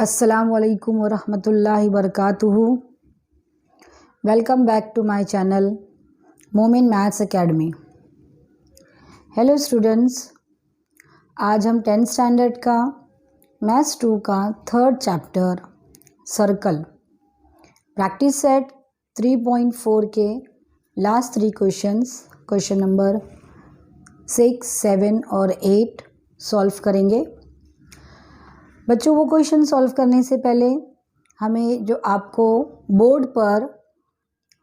अस्सलामु अलैकुम वरहमतुल्लाहि वबरकातुहू। Welcome back to my channel Momin maths academy. Hello students, आज हम 10th स्टैंडर्ड का मैथ्स 2 का 3rd chapter circle practice set 3.4 के लास्ट 3 क्वेश्चंस, क्वेश्चन नंबर 6, 7 और 8 सॉल्व करेंगे। बच्चों, वो क्वेश्चन सॉल्व करने से पहले हमें जो आपको बोर्ड पर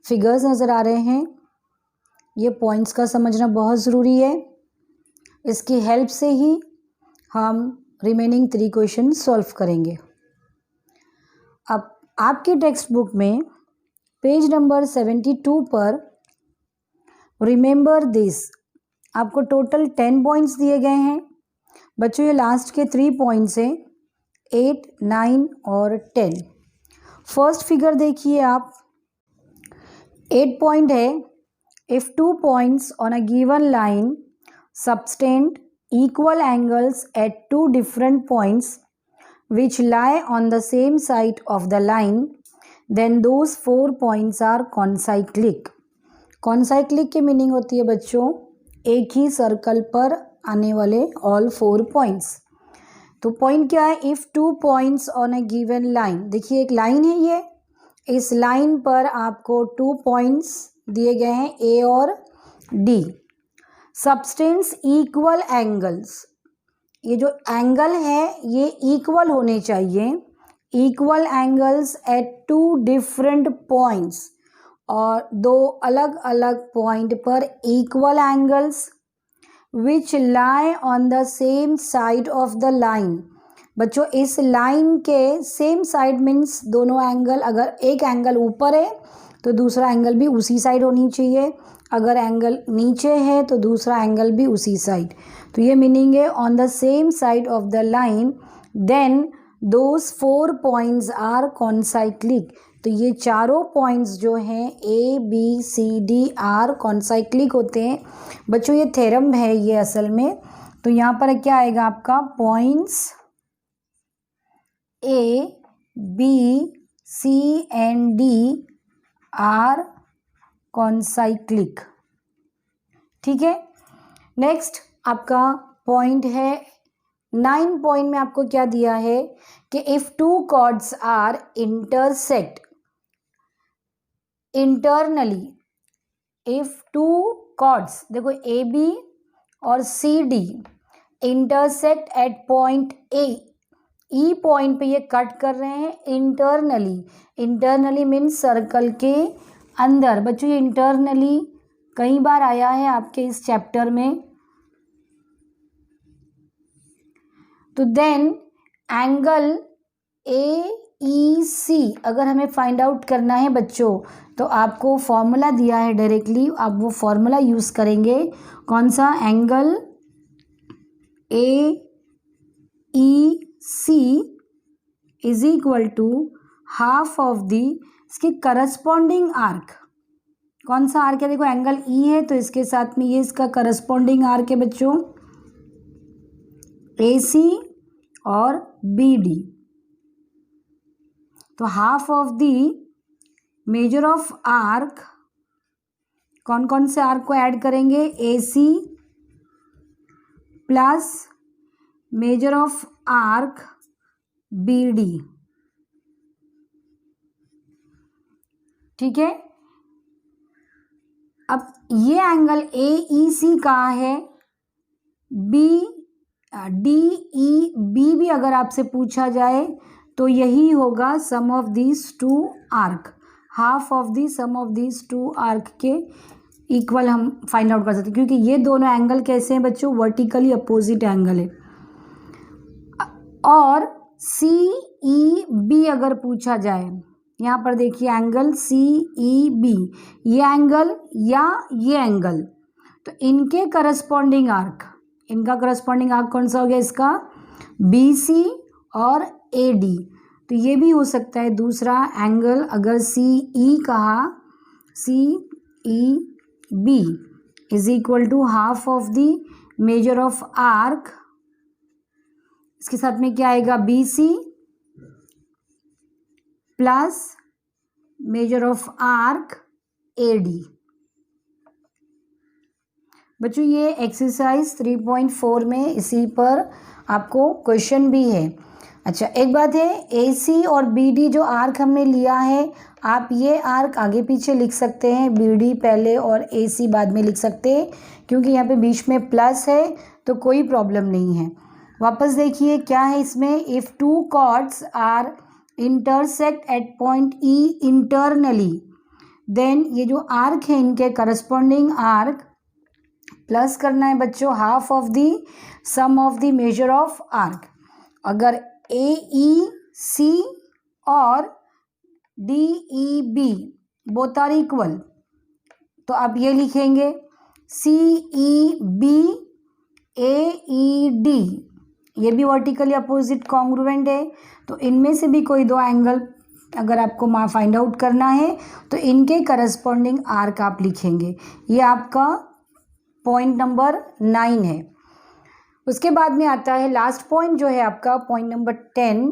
फिगर्स नज़र आ रहे हैं, ये पॉइंट्स का समझना बहुत ज़रूरी है। इसकी हेल्प से ही हम रिमेनिंग 3 क्वेश्चन सॉल्व करेंगे। अब आपके टेक्स्ट बुक में पेज नंबर 72 पर रिमेंबर दिस आपको टोटल 10 पॉइंट्स दिए गए हैं। बच्चों, ये लास्ट के 3 पॉइंट्स हैं, 8, 9 और 10। फर्स्ट फिगर देखिए आप, 8 पॉइंट है, if 2 points on a given line subtend equal angles at 2 different points which lie on the same side of the line then those 4 points are concyclic. Concyclic की meaning होती है बच्चों, एक ही circle पर आने वाले ऑल 4 पॉइंट्स। तो point क्या है, if 2 points on a given line. देखिए एक लाइन है ये, इस लाइन पर आपको 2 पॉइंट्स दिए गए हैं, ए और डी। सबटेंड्स इक्वल एंगल्स, ये जो एंगल है ये इक्वल होने चाहिए, equal angles at 2 different points, और 2 अलग अलग पॉइंट पर equal angles which lie on the same side of the line. बच्चों, इस लाइन के सेम साइड मीन्स दोनों एंगल, अगर एक एंगल ऊपर है तो दूसरा एंगल भी उसी साइड होनी चाहिए, अगर एंगल नीचे है तो दूसरा एंगल भी उसी साइड। तो ये मीनिंग है on the same side of the line then those 4 points are concyclic. तो ये चारों पॉइंट्स जो हैं A B C D are concyclic होते हैं। बच्चों, ये थ्योरम है ये असल में। तो यहाँ पर क्या आएगा आपका, points A B C and D are concyclic. ठीक है, नेक्स्ट आपका पॉइंट है 9 पॉइंट में आपको क्या दिया है कि if 2 chords are intersect internally, if 2 chords, देखो ए बी और C D intersect at point A, E point पे ये कट कर रहे हैं इंटरनली। इंटरनली मीन्स सर्कल के अंदर। बच्चों, ये इंटरनली कई बार आया है आपके इस चैप्टर में। तो देन एंगल ए ई सी अगर हमें फाइंड आउट करना है बच्चों, तो आपको फॉर्मूला दिया है डायरेक्टली, आप वो फॉर्मूला यूज़ करेंगे। कौन सा, angle A E C is equal to half of the, इसके करस्पॉन्डिंग आर्क। कौन सा आर्क है, देखो एंगल ई है तो इसके साथ में ये इसका करस्पॉन्डिंग आर्क है बच्चों, ए सी और बी डी। तो half of the measure of arc, कौन कौन से आर्क को ऐड करेंगे, A C plus measure of arc B D. ठीक है, अब ये एंगल ए ई सी कहाँ है, बी डी ई बी भी अगर आपसे पूछा जाए तो यही होगा sum of these 2 arc, half of the sum of these 2 arc के इक्वल हम फाइंड आउट कर सकते हैं, क्योंकि ये दोनों एंगल कैसे हैं बच्चों, वर्टिकली अपोजिट एंगल है। और सी ई बी अगर पूछा जाए, यहाँ पर देखिए एंगल सी ई बी, ये एंगल या ये एंगल, तो इनके करस्पॉन्डिंग आर्क, इनका करस्पॉन्डिंग आर्क कौन सा हो गया, इसका बी सी और ए डी। तो ये भी हो सकता है दूसरा एंगल, अगर सी ई कहा, C E B is equal to half of the measure of arc, इसके साथ में क्या आएगा, B C plus measure of arc AD। बच्चों ये एक्सरसाइज 3.4 में इसी पर आपको क्वेश्चन भी है। अच्छा, एक बात है, AC और BD जो आर्क हमने लिया है, आप ये आर्क आगे पीछे लिख सकते हैं, BD पहले और AC बाद में लिख सकते हैं, क्योंकि यहाँ पे बीच में प्लस है तो कोई प्रॉब्लम नहीं है। वापस देखिए क्या है इसमें, if two chords are intersect at point E internally, then ये जो आर्क है इनके करस्पॉन्डिंग आर्क प्लस करना है बच्चों half of the sum of the measure of arc. अगर AEC और DEB बोथ आर इक्वल तो आप ये लिखेंगे CEB AED, ये भी वर्टिकली अपोजिट कॉन्ग्रुएंट है। तो इनमें से भी कोई दो एंगल अगर आपको फाइंड आउट करना है तो इनके करस्पॉन्डिंग आर्क आप लिखेंगे। ये आपका पॉइंट नंबर 9 है। उसके बाद में आता है लास्ट पॉइंट जो है आपका point number 10,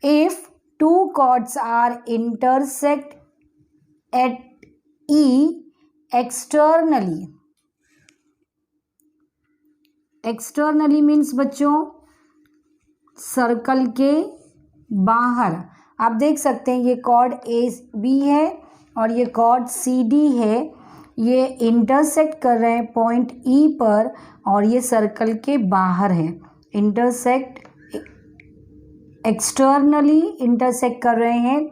if two chords are intersect at E externally. Externally means बच्चों सर्कल के बाहर। आप देख सकते हैं ये कॉर्ड AB है और ये कॉर्ड CD है, ये इंटरसेक्ट कर रहे हैं पॉइंट E पर और ये सर्कल के बाहर है। इंटरसेक्ट एक्सटर्नली इंटरसेक्ट कर रहे हैं।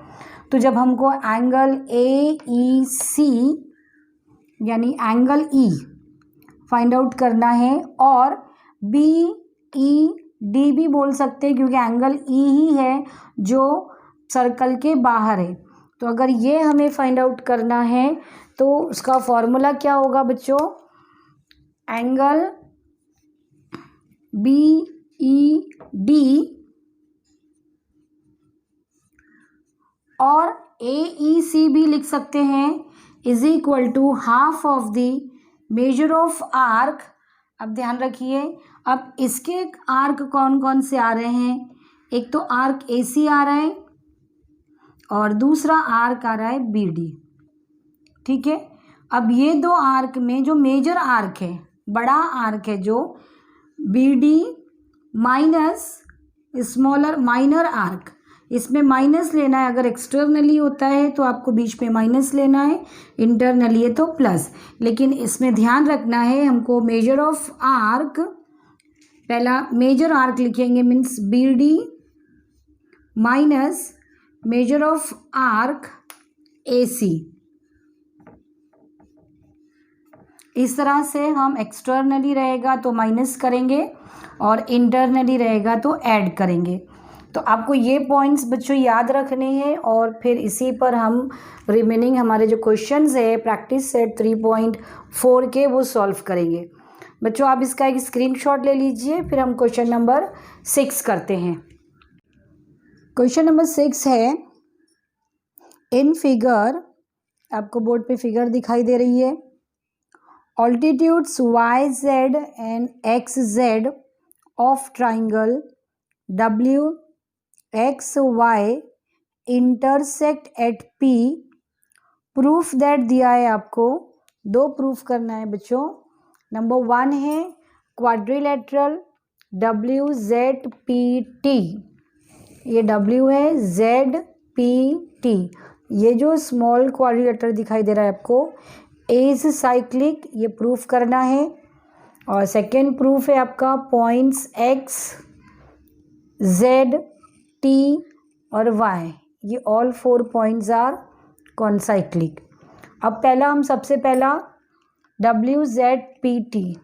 तो जब हमको एंगल AEC यानी एंगल E फाइंड आउट करना है और BED भी बोल सकते हैं क्योंकि एंगल E ही है जो सर्कल के बाहर है। तो अगर ये हमें फाइंड आउट करना है तो उसका फॉर्मूला क्या होगा बच्चों, एंगल BED और AEC भी लिख सकते हैं is equal to half of the measure of arc. अब ध्यान रखिए, अब इसके आर्क कौन कौन से आ रहे हैं, एक तो आर्क AC आ रहा है और दूसरा आर्क आ रहा है BD। ठीक है, अब ये दो आर्क में जो मेजर आर्क है, बड़ा आर्क है जो BD minus smaller minor arc, इसमें माइनस लेना है। अगर एक्सटर्नली होता है तो आपको बीच में माइनस लेना है, इंटरनली है तो प्लस। लेकिन इसमें ध्यान रखना है हमको मेजर ऑफ आर्क, पहला मेजर आर्क लिखेंगे means BD minus measure of arc AC। इस तरह से हम एक्सटर्नली रहेगा तो माइनस करेंगे और इंटरनली रहेगा तो ऐड करेंगे। तो आपको ये पॉइंट्स बच्चों याद रखने हैं और फिर इसी पर हम रिमेनिंग हमारे जो क्वेश्चंस है प्रैक्टिस सेट 3.4 के वो सॉल्व करेंगे। बच्चों आप इसका एक स्क्रीनशॉट ले लीजिए, फिर हम क्वेश्चन नंबर 6 करते हैं। क्वेश्चन नंबर 6 है, इन फिगर, आपको बोर्ड पे फिगर दिखाई दे रही है, altitudes YZ and XZ of triangle WXY intersect at P, proof that दिया है आपको। दो प्रूफ करना है बच्चों। नंबर 1 है क्वाड्रिलेटरल WZPT, ये W है, ZPT, ये जो स्मॉल क्वाड्रिलेटरल दिखाई दे रहा है आपको इज साइक्लिक, ये प्रूफ करना है। और सेकेंड प्रूफ है आपका पॉइंट्स X Z T और Y, ये ऑल 4 पॉइंट्स आर कॉन्साइक्लिक। अब पहला हम सबसे पहला WZPT,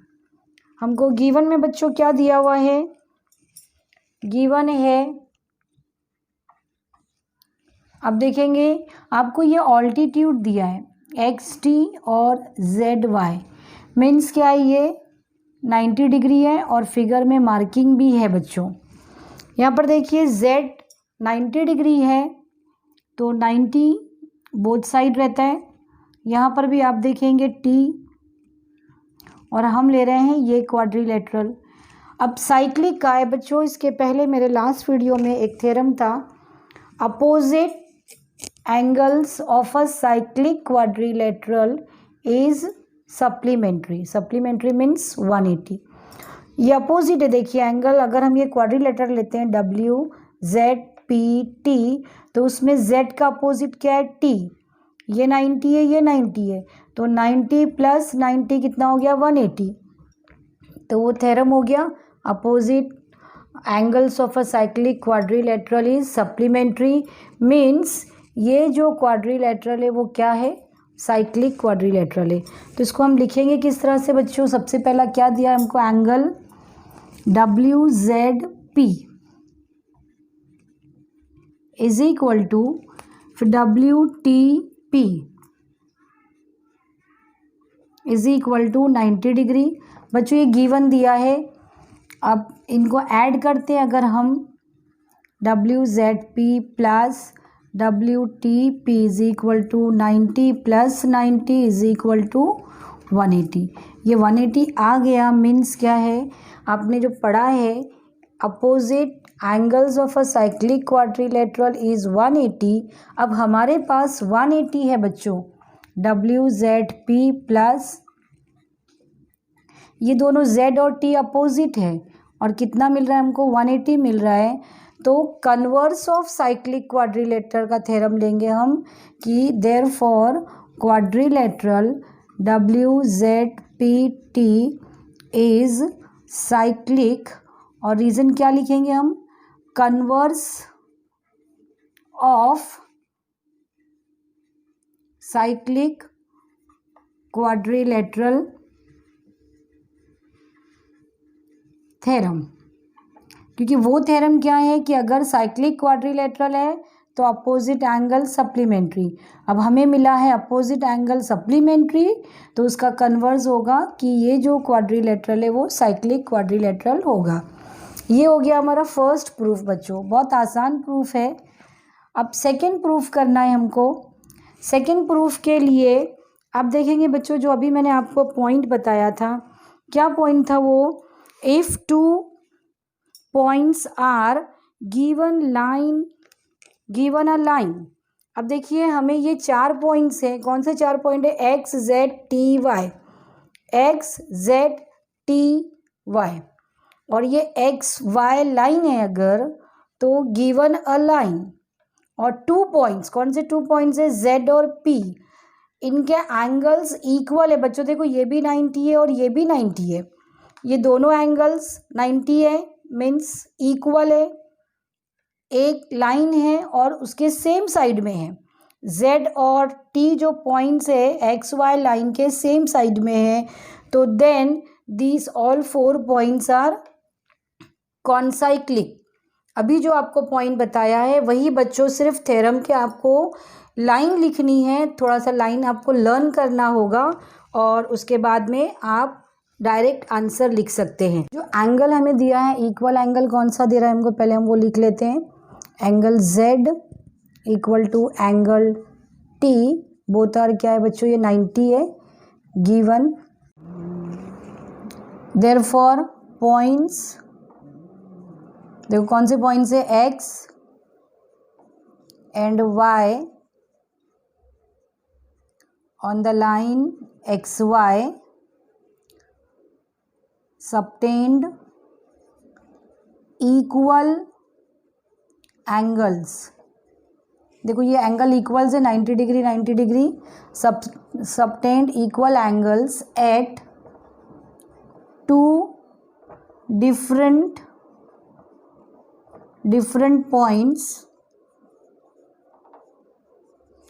हमको गिवन में बच्चों क्या दिया हुआ है, गिवन है, अब देखेंगे आपको ये ऑल्टीट्यूड दिया है XT और ZY, मीन्स क्या है, ये 90 डिग्री है और फिगर में मार्किंग भी है बच्चों। यहाँ पर देखिए Z 90 डिग्री है तो 90 बोथ साइड रहता है। यहाँ पर भी आप देखेंगे T, और हम ले रहे हैं ये क्वाड्रिलेटरल। अब साइक्लिक का है बच्चों, इसके पहले मेरे लास्ट वीडियो में एक थ्योरम था, opposite angles of a cyclic quadrilateral is supplementary. Supplementary means 180. ये अपोजिट है, देखिए एंगल अगर हम ये क्वाड्रिलेटरल लेते हैं WZPT, तो उसमें Z का अपोजिट क्या है T, ये 90 है, ये 90 है, तो 90 प्लस 90 कितना हो गया 180. तो वो थ्योरम हो गया opposite angles of a cyclic quadrilateral is supplementary. Means ये जो क्वाड्रिलेटरल है वो क्या है, साइक्लिक क्वाड्रिलेटरल है. तो इसको हम लिखेंगे किस तरह से बच्चों, सबसे पहला क्या दिया हमको, angle WZP is equal to फिर WTP is equal to 90 degree. बच्चों ये गिवन दिया है, अब इनको ऐड करते हैं अगर हम, WZP plus WTP is equal to 90 plus 90 is equal to 180. ये 180 आ गया. मीन्स क्या है, आपने जो पढ़ा है opposite angles of a cyclic quadrilateral is 180. अब हमारे पास 180 है बच्चों, WZP प्लस ये दोनों Z और T अपोजिट है और कितना मिल रहा है हमको 180 मिल रहा है. तो कन्वर्स ऑफ साइक्लिक क्वाड्रिलेटरल का थ्योरम लेंगे हम कि therefore quadrilateral WZPT is cyclic, और रीज़न क्या लिखेंगे हम, converse of cyclic quadrilateral theorem. क्योंकि वो थ्योरम क्या है कि अगर साइक्लिक क्वाड्रिलेटरल है तो अपोजिट एंगल सप्लीमेंट्री. अब हमें मिला है अपोजिट एंगल सप्लीमेंट्री, तो उसका कन्वर्स होगा कि ये जो क्वाड्रिलेटरल है वो साइक्लिक क्वाड्रिलेटरल होगा. ये हो गया हमारा फर्स्ट प्रूफ बच्चों, बहुत आसान प्रूफ है. अब सेकंड प्रूफ करना है हमको. सेकंड प्रूफ के लिए आप देखेंगे बच्चों, जो अभी मैंने आपको पॉइंट बताया था, क्या पॉइंट था वो, if two points are given a line. अब देखिए हमें ये 4 पॉइंट्स हैं, कौन से 4 पॉइंट है, X Z T Y, X Z T Y, और ये X Y लाइन है अगर, तो गिवन अ लाइन, और 2 पॉइंट्स, कौन से 2 पॉइंट्स है, Z और P, इनके एंगल्स इक्वल है बच्चों. देखो ये भी 90 है और ये भी 90 है, ये दोनों एंगल्स 90 है, मीन्स इक्वल है. एक लाइन है और उसके सेम साइड में है, Z और T जो पॉइंट्स है XY लाइन के सेम साइड में है, तो then these all 4 points are concyclic. अभी जो आपको पॉइंट बताया है वही बच्चों, सिर्फ थ्योरम के आपको लाइन लिखनी है, थोड़ा सा लाइन आपको लर्न करना होगा और उसके बाद में आप डायरेक्ट आंसर लिख सकते हैं. जो एंगल हमें दिया है, इक्वल एंगल कौन सा दे रहा है हमको, पहले हम वो लिख लेते हैं. Angle Z equal to angle T, both are क्या है बच्चों, ये 90 है गिवन. देयरफॉर पॉइंट्स, देखो कौन से पॉइंट्स है, X and Y on the line XY subtend equal angles. देखो ये एंगल इक्वल्स है 90 degree 90 degree, subtend equal angles at 2 different points.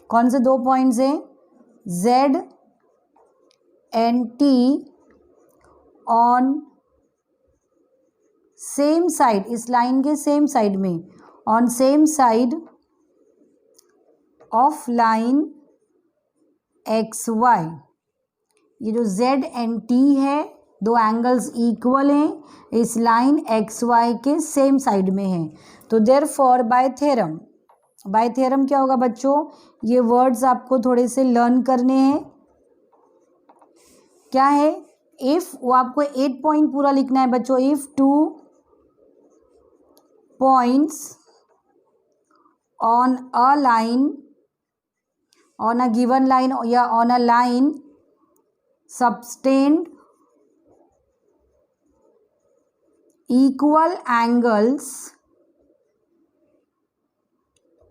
कौन से 2 पॉइंट्स हैं, Z and T on same side, इस लाइन के सेम साइड में, on same side of line XY. ये जो Z एंड T है, 2 एंगल्स इक्वल हैं, इस लाइन XY के सेम साइड में है. तो देयरफॉर बाय थ्योरम क्या होगा बच्चों, ये वर्ड्स आपको थोड़े से लर्न करने हैं. क्या है, इफ, वो आपको 8 पॉइंट पूरा लिखना है बच्चों. If 2 points on a line on a given line या on a line subtend equal angles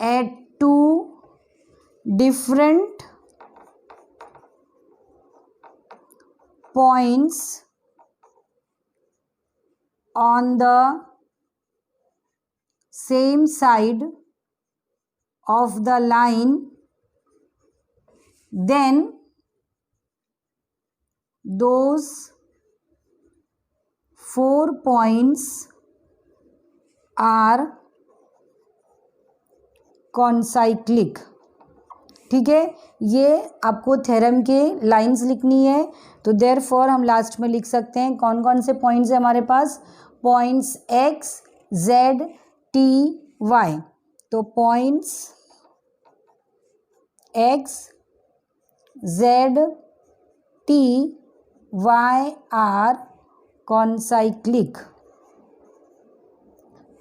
at two different points on the same side of the line, then those 4 points are concyclic. ठीक है, ये आपको theorem के lines लिखनी है, तो therefore हम लास्ट में लिख सकते हैं कौन कौन से पॉइंट्स है हमारे पास, points X Z T Y. तो points X Z T Y are concyclic.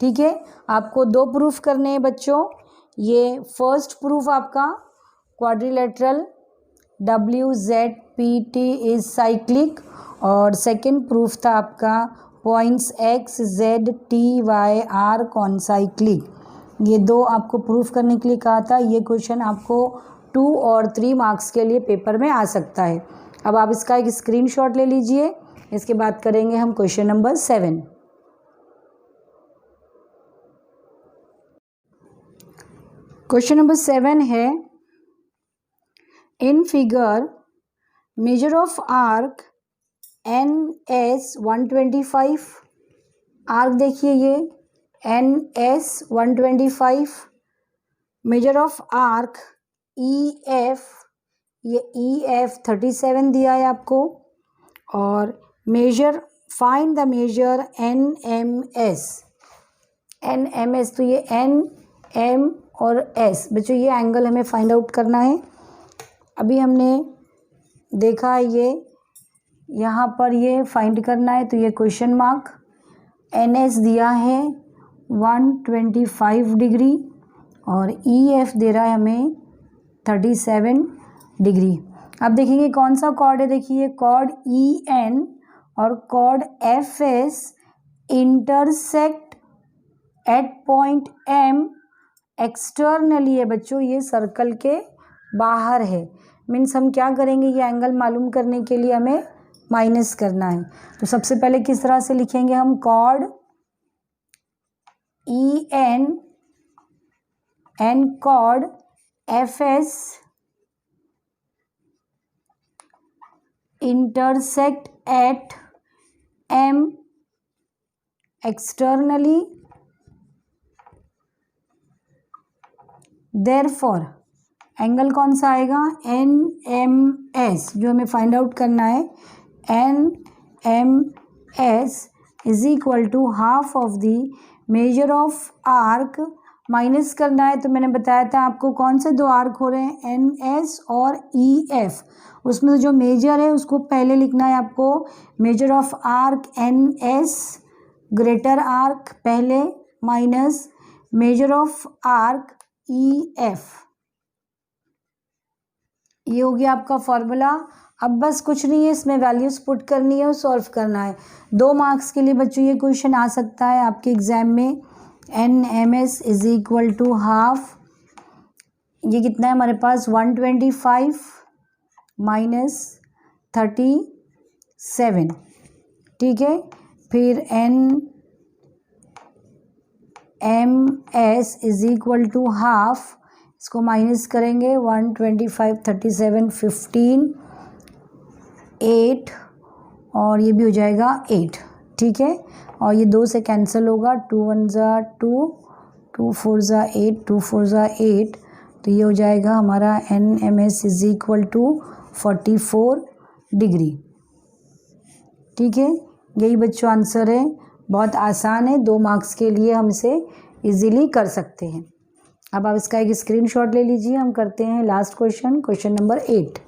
ठीक है, आपको 2 प्रूफ करने हैं बच्चों। ये फर्स्ट प्रूफ आपका क्वाड्रिलेटरल WZPT इज साइक्लिक, और सेकंड प्रूफ था आपका पॉइंट्स XZTY आर कॉन्साइक्लिक। ये 2 आपको प्रूफ करने के लिए कहा था। ये क्वेश्चन आपको 2 और 3 मार्क्स के लिए पेपर में आ सकता है। अब आप इसका एक स्क्रीनशॉट ले लीजिए। इसके बाद करेंगे हम क्वेश्चन नंबर 7। क्वेश्चन नंबर 7 है, in figure measure of arc NS 125, arc देखिए ये NS 125, measure of arc EF, ये EF 37 दिया है आपको, और measure find the measure NMS, NMS तो ये NM और S बच्चों ये एंगल हमें फाइंड आउट करना है। अभी हमने देखा है ये यहाँ पर ये फाइंड करना है, तो ये क्वेश्चन मार्क, NS दिया है 125 डिग्री और EF दे रहा है हमें 37 डिग्री। अब देखेंगे कौन सा कॉर्ड है, देखिए कॉर्ड EN और chord FS intersect at point M externally है बच्चों, ये सर्कल के बाहर है। मीन्स हम क्या करेंगे, ये एंगल मालूम करने के लिए हमें माइनस करना है। तो सबसे पहले किस तरह से लिखेंगे हम, chord EN and chord FS intersect at M externally, therefore angle कौन सा आएगा, NMS जो हमें फाइंड आउट करना है, NMS is equal to half of the measure of arc, minus करना है। तो मैंने बताया था आपको कौन से 2 आर्क हो रहे हैं, NS और EF, उसमें जो मेजर है उसको पहले लिखना है आपको, measure of arc NS greater arc पहले minus measure of arc EF, ये हो गया आपका फॉर्मूला। अब बस कुछ नहीं है, इसमें वैल्यूज पुट करनी है और सॉल्व करना है। 2 मार्क्स के लिए बच्चों ये क्वेश्चन आ सकता है आपके एग्जाम में। NMS is equal to half, ये कितना है हमारे पास 125 माइनस 37, ठीक है। फिर NMS is equal to half, इसको माइनस करेंगे 125 37 15 8 और ये भी हो जाएगा 8, ठीक है। और ये 2 से कैंसिल होगा, 2 1 ज़ा 2, 2 4 ज़ा 8, 2 4 ज़ा 8, तो ये हो जाएगा हमारा NMS is equal to 44 degree, ठीक है। यही बच्चों आंसर है, बहुत आसान है, 2 मार्क्स के लिए हम इसे इजीली कर सकते हैं। अब आप इसका एक स्क्रीनशॉट ले लीजिए। हम करते हैं last question, question number 8।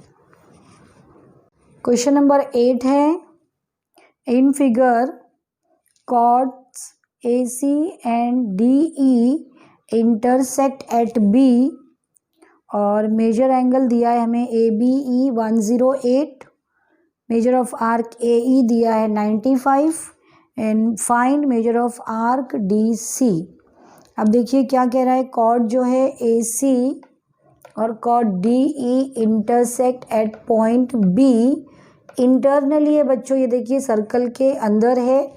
Question number 8 है, in figure chords AC and DE intersect at B और मेजर एंगल दिया है हमें ABE 108, measure of arc AE दिया है 95 and find measure of arc DC। अब देखिए क्या कह रहा है, कॉर्ड जो है AC और chord DE intersect at point B internally है बच्चों, ये देखिए सर्कल के अंदर है।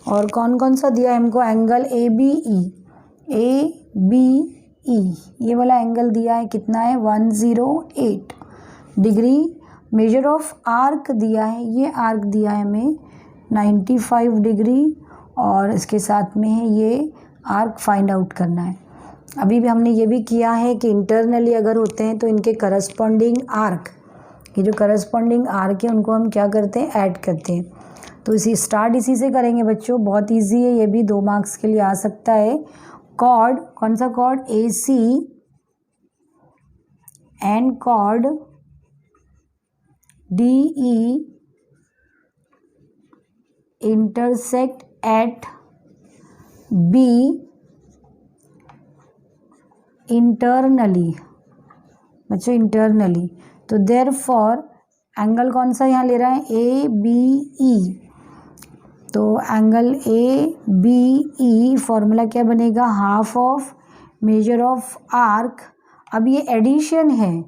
और कौन कौन सा दिया है हमको, एंगल ABE ये वाला एंगल दिया है, कितना है 108 डिग्री। मेजर ऑफ आर्क दिया है, ये आर्क दिया है हमें 95 डिग्री और इसके साथ में है ये आर्क फाइंड आउट करना है। अभी भी हमने ये भी किया है कि इंटरनली अगर होते हैं तो इनके करस्पॉन्डिंग आर्क, ये जो करस्पॉन्डिंग आर्क है उनको हम क्या करते हैं, ऐड करते हैं। तो इसी स्टार्ट इसी से करेंगे बच्चों, बहुत इजी है, ये भी 2 मार्क्स के लिए आ सकता है। कॉर्ड, कौन सा chord, AC and chord DE intersect at B internally बच्चों, इंटरनली। तो देयरफॉर एंगल कौन सा यहाँ ले रहा है, ABE। तो एंगल ABE फॉर्मूला क्या बनेगा, half of major of arc. अब ये एडिशन है,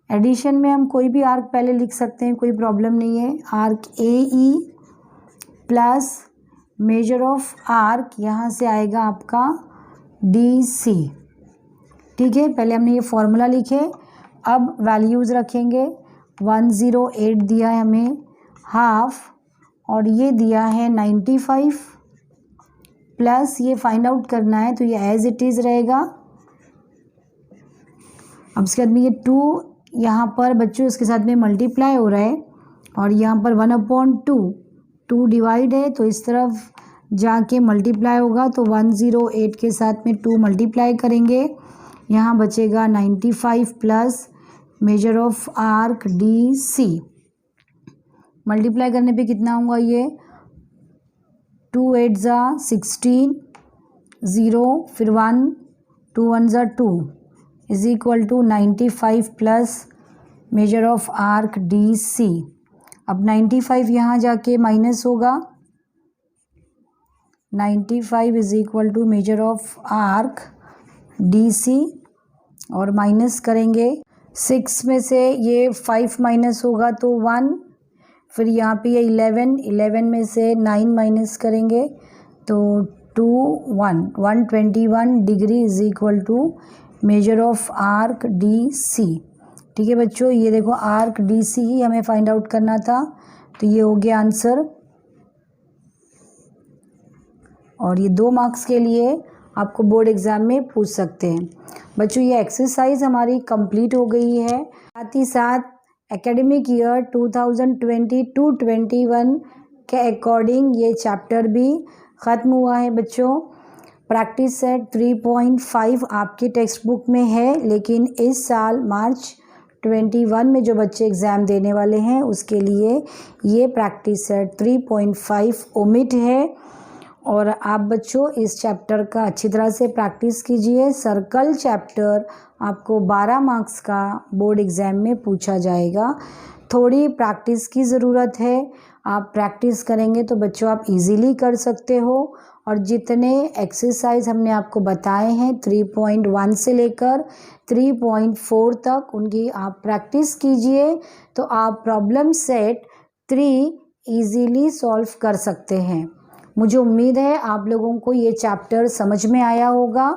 एडिशन में हम कोई भी आर्क पहले लिख सकते हैं, कोई प्रॉब्लम नहीं है। Arc AE plus measure of arc यहाँ से आएगा आपका DC। ठीक है, पहले हमने ये फॉर्मूला लिखे, अब वैल्यूज़ रखेंगे। 108 दिया है हमें हाफ और ये दिया है 95 प्लस ये फाइंड आउट करना है तो ये एज इट इज़ रहेगा। अब इसके बाद में ये 2 यहाँ पर बच्चों इसके साथ में मल्टीप्लाई हो रहा है और यहाँ पर 1/2 2 डिवाइड है तो इस तरफ जाके मल्टीप्लाई होगा, तो 108 के साथ में 2 मल्टीप्लाई करेंगे, यहाँ बचेगा 95 plus measure of arc DC। Multiply करने पे कितना होगा, ये 2 8 ज़ा 16 0 फिर 1 2 1 ज़ा 2 is equal to 95 plus measure of arc DC। अब 95 यहाँ जाके माइनस होगा, 95 is equal to measure of arc DC और माइनस करेंगे 6 में से ये 5 माइनस होगा तो 1, फिर यहाँ पे ये 11 में से 9 माइनस करेंगे तो 2 1 121 degree is equal to measure of arc DC। ठीक है बच्चों, ये देखो आर्क DC ही हमें फाइंड आउट करना था, तो ये हो गया आंसर। और ये 2 मार्क्स के लिए आपको बोर्ड एग्ज़ाम में पूछ सकते हैं। बच्चों ये एक्सरसाइज हमारी कंप्लीट हो गई है, साथ ही साथ एकेडमिक ईयर 2020-21 के अकॉर्डिंग ये चैप्टर भी ख़त्म हुआ है बच्चों। प्रैक्टिस सेट 3.5 आपकी टेक्स्ट बुक में है, लेकिन इस साल मार्च 21 में जो बच्चे एग्ज़ाम देने वाले हैं उसके लिए ये प्रैक्टिस सेट 3.5 ओमिट है। और आप बच्चों इस चैप्टर का अच्छी तरह से प्रैक्टिस कीजिए। सर्कल चैप्टर आपको 12 मार्क्स का बोर्ड एग्ज़ाम में पूछा जाएगा, थोड़ी प्रैक्टिस की ज़रूरत है। आप प्रैक्टिस करेंगे तो बच्चों आप इजीली कर सकते हो। और जितने एक्सरसाइज हमने आपको बताए हैं 3.1 से लेकर 3.4 तक, उनकी आप प्रैक्टिस कीजिए तो आप प्रॉब्लम सेट 3 इजीली सॉल्व कर सकते हैं। मुझे उम्मीद है आप लोगों को ये चैप्टर समझ में आया होगा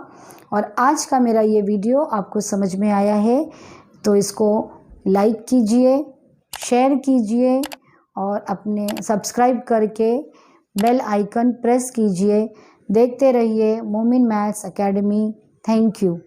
और आज का मेरा ये वीडियो आपको समझ में आया है तो इसको लाइक कीजिए, शेयर कीजिए और अपने सब्सक्राइब करके बेल आइकन प्रेस कीजिए। देखते रहिए मोमिन मैथ्स एकेडमी। Thank you.